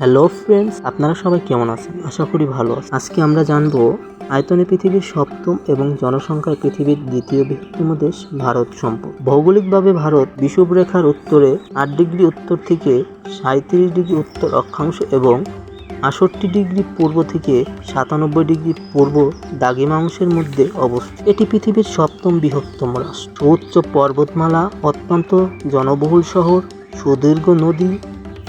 Hello friends, আপনারা সবাই কেমন আছেন? আশা করি ভালো আছেন। আজকে আমরা জানবো আয়তনে পৃথিবীর সপ্তম এবং জনসংখ্যায় পৃথিবীর দ্বিতীয় বৃহত্তম দেশ ভারত সম্পর্কে। ভৌগোলিকভাবে ভারত বিষুবরেখার উত্তরে 8 ডিগ্রি উত্তর থেকে 37 ডিগ্রি উত্তর অক্ষাংশ এবং 68 ডিগ্রি পূর্ব থেকে 97 ডিগ্রি পূর্ব দ্রাঘিমাংশের মধ্যে অবস্থিত। এটি পৃথিবীর সপ্তম বৃহত্তম রাষ্ট্র। সুউচ্চ পর্বতমালা, অত্যন্ত জনবহুল শহর, সুদীর্ঘ নদী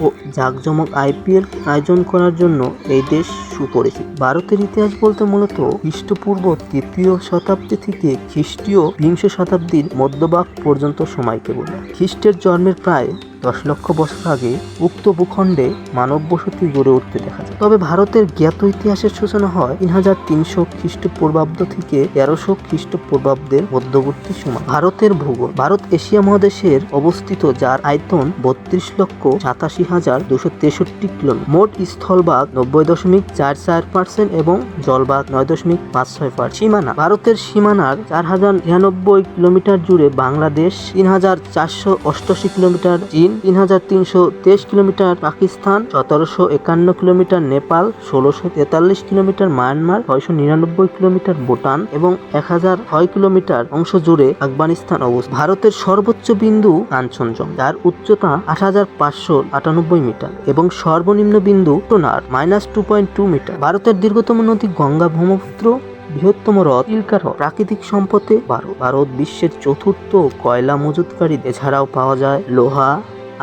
ও জাঁকজমক আইপিএল আয়োজন করার জন্য এই দেশ সুপরিচিত। ভারতের ইতিহাস বলতে মূলত খ্রিস্টপূর্ব 3য় শতাব্দী থেকে খ্রিস্টীয় 20 শতাব্দীর মধ্যভাগ পর্যন্ত সময়কে বোঝায়। খ্রিস্টের জন্মের প্রায় 10 লক্ষ বছর আগে উক্ত ভূখণ্ডে মানব বসতি গড়ে উঠতে দেখা যায়। তবে ভারতের জ্ঞাত ইতিহাসের সূচনা হয় 3300 খ্রিস্টপূর্বাব্দ থেকে 1300 খ্রিস্টপূর্বাব্দের মধ্যবর্তী সময়। ভারতের ভূগোল। ভারত এশিয়া মহাদেশের অবস্থিত, যার আয়তন 32,87,263 কিলোমিটার। মোট স্থলভাগ 90.44% এবং জলভাগ 9.56%। সীমানা। ভারতের সীমানার 4099 কিলোমিটার জুড়ে বাংলাদেশ, 3488 কিলোমিটার চীন, 3323 kilometre Pakistan, 1751 kilometre Nepal, 1643 kilometre Myanmar, 699 kilometre Bhutan এবং 1006 কিলোমিটার অংশ জুড়ে আফগানিস্তান অবস্থিত। ভারতের সর্বোচ্চ বিন্দু কাঞ্চনজঙ্ঘা, যার উচ্চতা 8598 মিটার এবং সর্বনিম্ন বিন্দু টোনার -2.2 মিটার। ভারতের দীর্ঘতম নদী গঙ্গা, ব্রহ্মপুত্র, বৃহত্তম হ্রদ চিল্কা হ্রদ। প্রাকৃতিক সম্পদে ভারত বিশ্বের চতুর্থ কয়লা মজুতকারী। এছাড়াও পাওয়া যায় লোহা,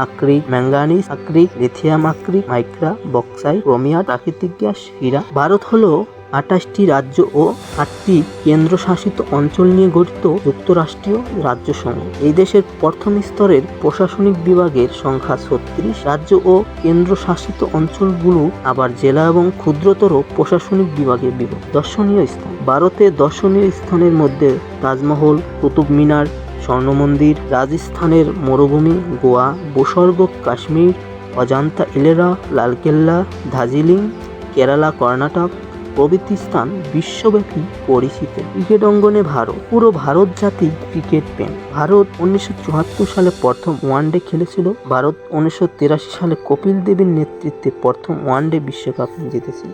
আকরিক, ম্যাঙ্গানিজ আকরিক, লিথিয়াম আকরিক, মাইক্রা, বক্সাইট, ক্রোমিয়াম, প্রাকৃতিক গ্যাস, হীরা। ভারত হলো 28টি রাজ্য ও 8টি কেন্দ্রশাসিত অঞ্চল নিয়ে গঠিত যুক্তরাষ্ট্রীয় রাজ্যসমূহ। এই দেশের প্রথম স্তরের প্রশাসনিক বিভাগের সংখ্যা 36। রাজ্য ও কেন্দ্রশাসিত অঞ্চলগুলো আবার জেলা এবং ক্ষুদ্রতর প্রশাসনিক বিভাগে বিভক্ত। দর্শনীয় স্থান। ভারতের দর্শনীয় স্থানের মধ্যে তাজমহল, কুতুব মিনার, স্বর্ণ মন্দির, রাজস্থানের মরুভূমি, গোয়া, ভূস্বর্গ কাশ্মীর, অজন্তা ইলোরা, লালকেল্লা, দার্জিলিং, কেরালা, কর্ণাটক প্রভৃতি স্থান বিশ্বব্যাপী পরিচিত। ক্রিকেট অঙ্গনে ভারত। পুরো ভারত জাতি ক্রিকেট প্রেমী। ভারত 1974 সালে প্রথম ওয়ানডে খেলেছিল। ভারত 1983 সালে কপিল দেবের নেতৃত্বে প্রথম ওয়ানডে বিশ্বকাপ জিতেছিল।